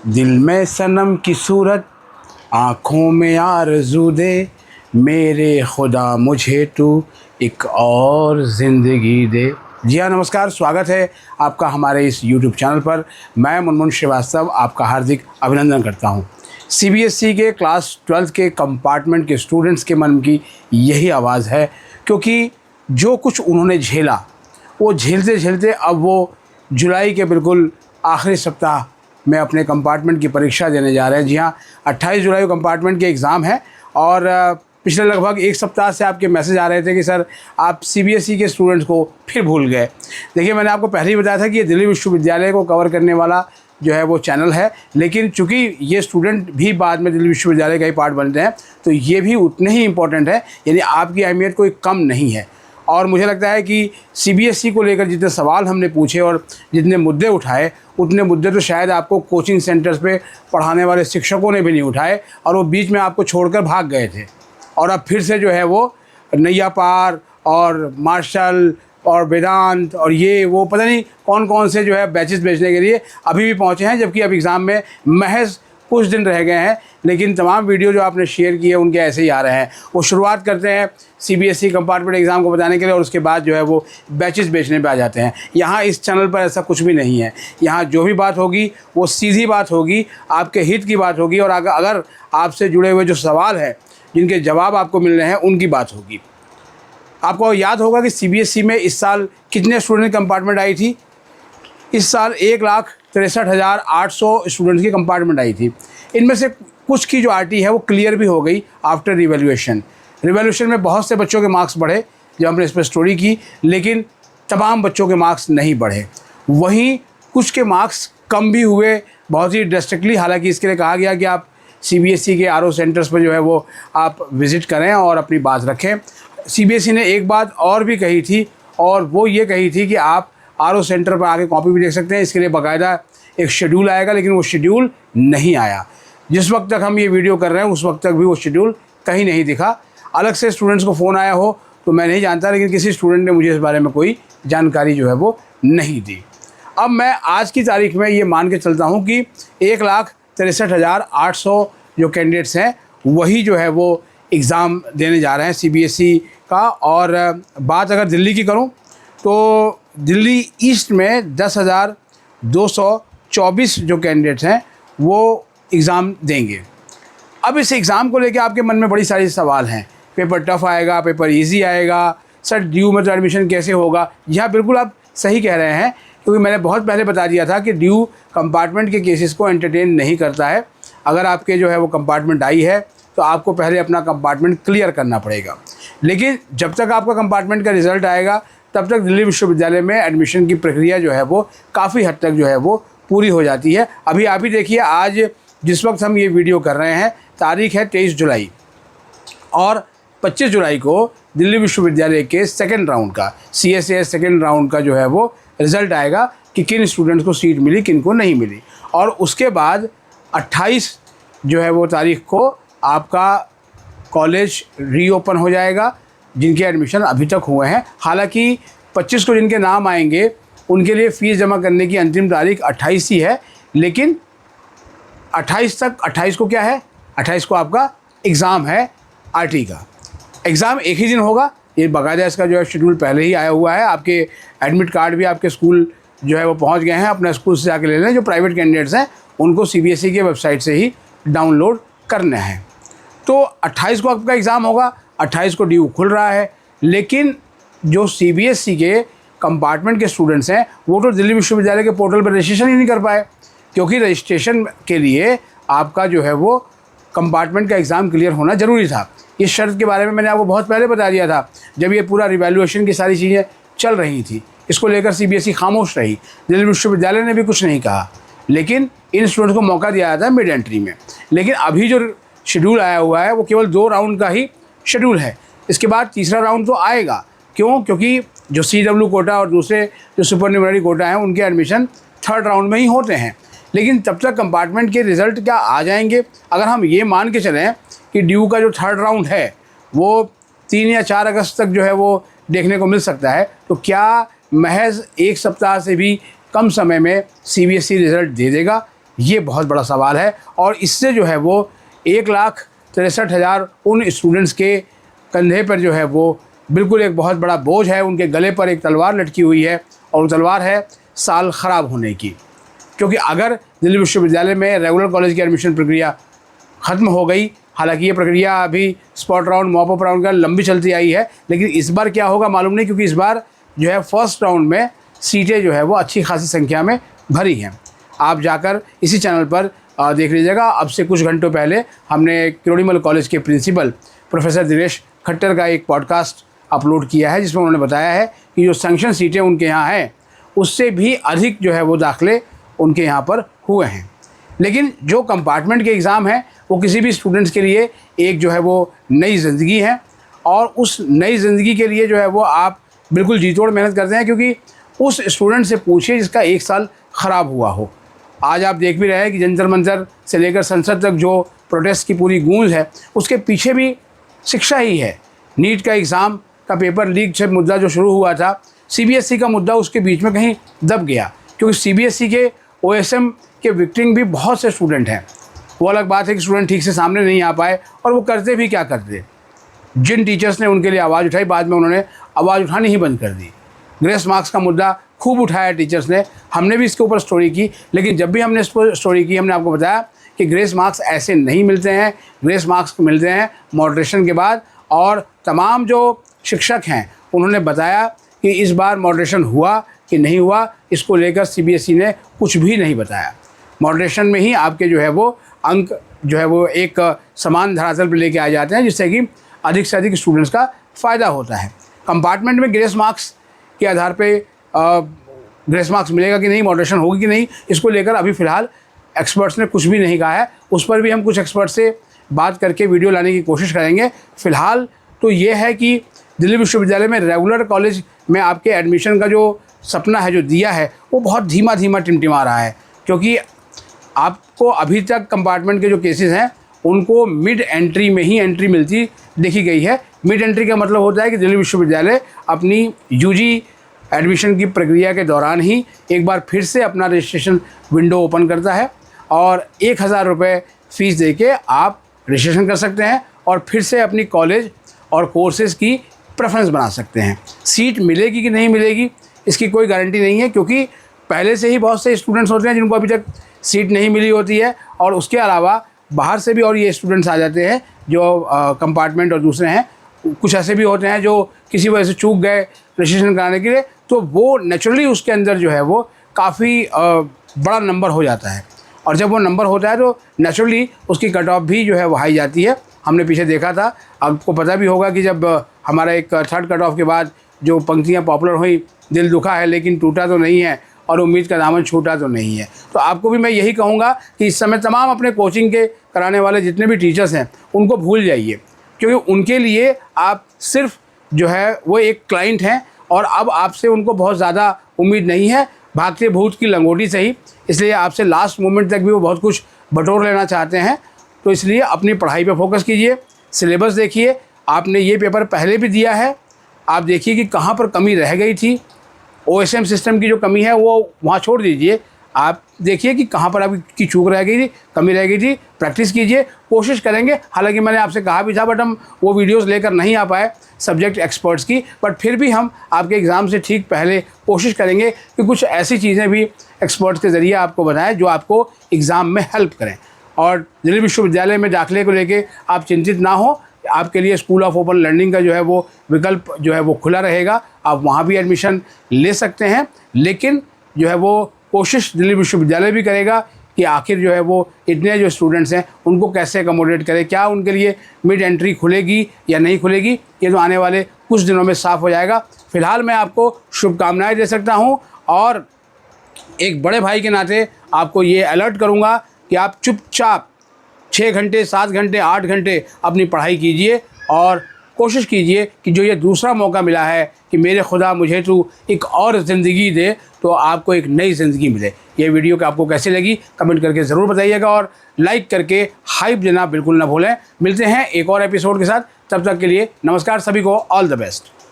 दिल में सनम की सूरत, आँखों में आरज़ू दे, मेरे खुदा मुझे तू एक और ज़िंदगी दे। जी हाँ, नमस्कार, स्वागत है आपका हमारे इस YouTube चैनल पर। मैं मुनमुन श्रीवास्तव आपका हार्दिक अभिनंदन करता हूँ। CBSE के क्लास 12 के कंपार्टमेंट के स्टूडेंट्स के मन की यही आवाज़ है, क्योंकि जो कुछ उन्होंने झेला, वो झेलते झेलते अब वो जुलाई के बिल्कुल आखिरी सप्ताह में अपने कंपार्टमेंट की परीक्षा देने जा रहे हैं। जी हाँ, 28 जुलाई को कंपार्टमेंट के एग्ज़ाम है और पिछले लगभग एक सप्ताह से आपके मैसेज आ रहे थे कि सर आप CBSE के स्टूडेंट्स को फिर भूल गए। देखिए, मैंने आपको पहले ही बताया था कि ये दिल्ली विश्वविद्यालय को कवर करने वाला जो है वो चैनल है, लेकिन चूँकि ये स्टूडेंट भी बाद में दिल्ली विश्वविद्यालय का ही पार्ट बनते हैं, तो ये भी उतने ही इम्पोर्टेंट है, यानी आपकी अहमियत कोई कम नहीं है। और मुझे लगता है कि CBSE को लेकर जितने सवाल हमने पूछे और जितने मुद्दे उठाए, उतने मुद्दे तो शायद आपको कोचिंग सेंटर्स पे पढ़ाने वाले शिक्षकों ने भी नहीं उठाए, और वो बीच में आपको छोड़कर भाग गए थे। और अब फिर से जो है वो नैया पार और मार्शल और वेदांत और ये वो पता नहीं कौन कौन से जो है बैचेस भेजने के लिए अभी भी पहुँचे हैं, जबकि अब एग्ज़ाम में महज कुछ दिन रह गए हैं। लेकिन तमाम वीडियो जो आपने शेयर किए उनके ऐसे ही आ रहे हैं। वो शुरुआत करते हैं CBSE कंपार्टमेंट एग्ज़ाम को बताने के लिए और उसके बाद जो है वो बैचेस बेचने पे आ जाते हैं। यहाँ इस चैनल पर ऐसा कुछ भी नहीं है। यहाँ जो भी बात होगी वो सीधी बात होगी, आपके हित की बात होगी, और अगर आपसे जुड़े हुए जो सवाल हैं जिनके जवाब आपको मिल रहे हैं उनकी बात होगी। आपको याद होगा कि CBSE में इस साल कितने स्टूडेंट कंपार्टमेंट आई थी? इस साल 1,63,800 स्टूडेंट्स की कंपार्टमेंट आई थी। इनमें से कुछ की जो RT है वो क्लियर भी हो गई आफ्टर रिवैल्यूएशन। रिवैल्यूएशन में बहुत से बच्चों के मार्क्स बढ़े, जब हमने इस पर स्टोरी की, लेकिन तमाम बच्चों के मार्क्स नहीं बढ़े। वहीं कुछ के मार्क्स कम भी हुए, बहुत ही ड्रेस्टिकली। हालांकि इसके लिए कहा गया कि आप CBSE के RO सेंटर्स पर जो है वो आप विज़िट करें और अपनी बात रखें। CBSE ने एक बात और भी कही थी, और वो ये कही थी कि आप RO सेंटर पर आके कॉपी भी देख सकते हैं। इसके लिए बाकायदा एक शेड्यूल आएगा, लेकिन वो शेड्यूल नहीं आया। जिस वक्त तक हम ये वीडियो कर रहे हैं उस वक्त तक भी वो शेड्यूल कहीं नहीं दिखा। अलग से स्टूडेंट्स को फ़ोन आया हो तो मैं नहीं जानता, लेकिन किसी स्टूडेंट ने मुझे इस बारे में कोई जानकारी जो है वो नहीं दी। अब मैं आज की तारीख में ये मान के चलता हूँ कि 1,63,800 जो कैंडिडेट्स हैं वही जो है वो एग्ज़ाम देने जा रहे हैं CBSE का। और बात अगर दिल्ली की करूँ तो दिल्ली ईस्ट में 10,224 जो कैंडिडेट्स हैं वो एग्ज़ाम देंगे। अब इस एग्ज़ाम को लेके आपके मन में बड़ी सारी सवाल हैं। पेपर टफ़ आएगा, पेपर इजी आएगा, सर ड्यू में तो एडमिशन कैसे होगा? यहाँ बिल्कुल आप सही कह रहे हैं, क्योंकि मैंने बहुत पहले बता दिया था कि ड्यू कंपार्टमेंट के केसेस को एंटरटेन नहीं करता है। अगर आपके जो है वो कंपार्टमेंट आई है तो आपको पहले अपना कंपार्टमेंट क्लियर करना पड़ेगा। लेकिन जब तक आपका कंपार्टमेंट का रिज़ल्ट आएगा तब तक दिल्ली विश्वविद्यालय में एडमिशन की प्रक्रिया जो है वो काफ़ी हद तक जो है वो पूरी हो जाती है। अभी आप ही देखिए, आज जिस वक्त हम ये वीडियो कर रहे हैं तारीख है 23 जुलाई, और 25 जुलाई को दिल्ली विश्वविद्यालय के सेकेंड राउंड का CSAS सेकेंड राउंड का जो है वो रिज़ल्ट आएगा कि किन स्टूडेंट्स को सीट मिली, किन को नहीं मिली। और उसके बाद 28 जो है वो तारीख को आपका कॉलेज रीओपन हो जाएगा, जिनके एडमिशन अभी तक हुए हैं। हालांकि 25 को जिनके नाम आएंगे उनके लिए फ़ीस जमा करने की अंतिम तारीख 28 ही है, लेकिन 28 को क्या है, 28 को आपका एग्ज़ाम है RT का। एग्ज़ाम एक ही दिन होगा, ये बाकायदा इसका जो है शेड्यूल पहले ही आया हुआ है। आपके एडमिट कार्ड भी आपके स्कूल जो है वो पहुंच गए हैं, अपना स्कूल से जाके ले लें। जो प्राइवेट कैंडिडेट्स हैं उनको CBSE के वेबसाइट से ही डाउनलोड करने हैं। तो 28 को आपका एग्ज़ाम होगा, 28 को ड्यू खुल रहा है। लेकिन जो CBSE के कंपार्टमेंट के स्टूडेंट्स हैं वो तो दिल्ली विश्वविद्यालय के पोर्टल पर रजिस्ट्रेशन ही नहीं कर पाए, क्योंकि रजिस्ट्रेशन के लिए आपका जो है वो कंपार्टमेंट का एग्ज़ाम क्लियर होना ज़रूरी था। इस शर्त के बारे में मैंने आपको बहुत पहले बता दिया था, जब ये पूरा रिवैल्यूएशन की सारी चीज़ें चल रही थी। इसको लेकर CBSE खामोश रही, दिल्ली विश्वविद्यालय ने भी कुछ नहीं कहा, लेकिन इन स्टूडेंट्स को मौका दिया जाता है मिड एंट्री में। लेकिन अभी जो शेड्यूल आया हुआ है वो केवल 2 राउंड का ही शेड्यूल है। इसके बाद तीसरा राउंड तो आएगा। क्यों? क्योंकि जो CW कोटा और दूसरे जो सुपरन्यूमरी कोटा हैं उनके एडमिशन 3rd राउंड में ही होते हैं। लेकिन तब तक कंपार्टमेंट के रिज़ल्ट क्या आ जाएंगे? अगर हम ये मान के चलें कि ड्यू का जो 3rd राउंड है वो 3 या 4 अगस्त तक जो है वो देखने को मिल सकता है, तो क्या महज एक सप्ताह से भी कम समय में CBSE रिज़ल्ट दे देगा? ये बहुत बड़ा सवाल है। और इससे जो है वो 1,63,000 उन स्टूडेंट्स के कंधे पर जो है वो बिल्कुल एक बहुत बड़ा बोझ है। उनके गले पर एक तलवार लटकी हुई है और वो तलवार है साल ख़राब होने की। क्योंकि अगर दिल्ली विश्वविद्यालय में रेगुलर कॉलेज की एडमिशन प्रक्रिया ख़त्म हो गई, हालांकि ये प्रक्रिया अभी spot round, mop up round का लंबी चलती आई है, लेकिन इस बार क्या होगा मालूम नहीं, क्योंकि इस बार जो है फर्स्ट राउंड में सीटें जो है वो अच्छी खासी संख्या में भरी हैं। आप जाकर इसी चैनल पर देख लीजिएगा। अब से कुछ घंटों पहले हमने किरोड़ीमल कॉलेज के प्रिंसिपल प्रोफेसर दिनेश खट्टर का एक पॉडकास्ट अपलोड किया है, जिसमें उन्होंने बताया है कि जो सैंक्शन सीटें उनके यहाँ हैं उससे भी अधिक जो है वो दाखिले उनके यहाँ पर हुए हैं। लेकिन जो कंपार्टमेंट के एग्ज़ाम हैं वो किसी भी स्टूडेंट्स के लिए एक जो है वो नई ज़िंदगी है, और उस नई ज़िंदगी के लिए जो है वो आप बिल्कुल जी तोड़ मेहनत करते हैं। क्योंकि उस स्टूडेंट से पूछिए जिसका 1 साल ख़राब हुआ हो। आज आप देख भी रहे हैं कि जंतर मंतर से लेकर संसद तक जो प्रोटेस्ट की पूरी गूंज है, उसके पीछे भी शिक्षा ही है। नीट का एग्ज़ाम का पेपर लीक से मुद्दा जो शुरू हुआ था, सीबीएसई का मुद्दा उसके बीच में कहीं दब गया, क्योंकि सीबीएसई के ओएसएम के विक्टिम भी बहुत से स्टूडेंट हैं। वो अलग बात है कि स्टूडेंट ठीक से सामने नहीं आ पाए, और वो करते भी क्या करते। जिन टीचर्स ने उनके लिए आवाज़ उठाई, बाद में उन्होंने आवाज़ उठानी ही बंद कर दी। ग्रेस मार्क्स का मुद्दा खूब उठाया टीचर्स ने, हमने भी इसके ऊपर स्टोरी की। लेकिन जब भी हमने इस पर स्टोरी की, हमने आपको बताया कि ग्रेस मार्क्स ऐसे नहीं मिलते हैं। ग्रेस मार्क्स मिलते हैं मॉडरेशन के बाद। और तमाम जो शिक्षक हैं उन्होंने बताया कि इस बार मॉडरेशन हुआ कि नहीं हुआ, इसको लेकर सीबीएसई ने कुछ भी नहीं बताया। मॉडरेशन में ही आपके जो है वो अंक जो है वो एक समान धरातल पर लेके आ जाते हैं, जिससे कि अधिक से अधिक स्टूडेंट्स का फ़ायदा होता है। कंपार्टमेंट में ग्रेस मार्क्स के आधार पे ग्रेस मार्क्स मिलेगा कि नहीं, मॉडरेशन होगी कि नहीं, इसको लेकर अभी फ़िलहाल एक्सपर्ट्स ने कुछ भी नहीं कहा है। उस पर भी हम कुछ एक्सपर्ट से बात करके वीडियो लाने की कोशिश करेंगे। फ़िलहाल तो ये है कि दिल्ली विश्वविद्यालय में रेगुलर कॉलेज में आपके एडमिशन का जो सपना है, जो दिया है, वो बहुत धीमा धीमा टिमटिमा रहा है। क्योंकि आपको अभी तक कंपार्टमेंट के जो केसेस हैं उनको मिड एंट्री में ही एंट्री मिलती देखी गई है। मिड एंट्री का मतलब होता है कि दिल्ली विश्वविद्यालय अपनी यूजी एडमिशन की प्रक्रिया के दौरान ही एक बार फिर से अपना रजिस्ट्रेशन विंडो ओपन करता है, और 1,000 रुपये फ़ीस देके आप रजिस्ट्रेशन कर सकते हैं और फिर से अपनी कॉलेज और कोर्सेज़ की प्रेफरेंस बना सकते हैं। सीट मिलेगी कि नहीं मिलेगी इसकी कोई गारंटी नहीं है, क्योंकि पहले से ही बहुत से स्टूडेंट्स होते हैं जिनको अभी तक सीट नहीं मिली होती है, और उसके अलावा बाहर से भी और ये स्टूडेंट्स आ जाते हैं जो कंपार्टमेंट और दूसरे हैं। कुछ ऐसे भी होते हैं जो किसी वजह से चूक गए रजिस्ट्रेशन कराने के लिए, तो वो नेचुरली उसके अंदर जो है वो काफ़ी बड़ा नंबर हो जाता है, और जब वो नंबर होता है तो नेचुरली उसकी कट ऑफ भी जो है वो हाई जाती है। हमने पीछे देखा था, आपको पता भी होगा कि जब हमारा एक थर्ड कट ऑफ के बाद जो पंक्तियाँ पॉपुलर हुई, दिल दुखा है लेकिन टूटा तो नहीं है, और उम्मीद का दामन छूटा तो नहीं है। तो आपको भी मैं यही कहूँगा कि इस समय तमाम अपने कोचिंग के कराने वाले जितने भी टीचर्स हैं उनको भूल जाइए, क्योंकि उनके लिए आप सिर्फ जो है वो एक क्लाइंट हैं, और अब आपसे उनको बहुत ज़्यादा उम्मीद नहीं है। भागते भूत की लंगोटी सही, इसलिए आपसे लास्ट मोमेंट तक भी वो बहुत कुछ बटोर लेना चाहते हैं। तो इसलिए अपनी पढ़ाई पे फोकस कीजिए, सिलेबस देखिए। आपने ये पेपर पहले भी दिया है, आप देखिए कि कहाँ पर कमी रह गई थी। ओएसएम सिस्टम की जो कमी है वो वहाँ छोड़ दीजिए, आप देखिए कि कहाँ पर आपकी चूक रह गई थी, कमी रह गई थी। प्रैक्टिस कीजिए, कोशिश करेंगे। हालांकि मैंने आपसे कहा भी था, बट हम वो वीडियोस लेकर नहीं आ पाए सब्जेक्ट एक्सपर्ट्स की, बट फिर भी हम आपके एग्ज़ाम से ठीक पहले कोशिश करेंगे कि कुछ ऐसी चीज़ें भी एक्सपर्ट्स के ज़रिए आपको बताएं जो आपको एग्ज़ाम में हेल्प करें। और दिल्ली विश्वविद्यालय में दाखिले को लेके आप चिंतित ना हो, आपके लिए स्कूल ऑफ ओपन लर्निंग का जो है वो विकल्प जो है वो खुला रहेगा, आप वहाँ भी एडमिशन ले सकते हैं। लेकिन जो है वो कोशिश दिल्ली विश्वविद्यालय भी करेगा कि आखिर जो है वो इतने जो स्टूडेंट्स हैं उनको कैसे अकोमोडेट करें, क्या उनके लिए मिड एंट्री खुलेगी या नहीं खुलेगी, ये तो आने वाले कुछ दिनों में साफ़ हो जाएगा। फ़िलहाल मैं आपको शुभकामनाएँ दे सकता हूँ, और एक बड़े भाई के नाते आपको ये अलर्ट करूँगा कि आप चुपचाप 6 घंटे, 7 घंटे, 8 घंटे अपनी पढ़ाई कीजिए, और कोशिश कीजिए कि जो ये दूसरा मौका मिला है कि मेरे खुदा मुझे तू एक और ज़िंदगी दे, तो आपको एक नई ज़िंदगी मिले। ये वीडियो कि आपको कैसी लगी कमेंट करके ज़रूर बताइएगा, और लाइक करके हाइप देना बिल्कुल ना भूलें। मिलते हैं एक और एपिसोड के साथ, तब तक के लिए नमस्कार सभी को, ऑल द बेस्ट।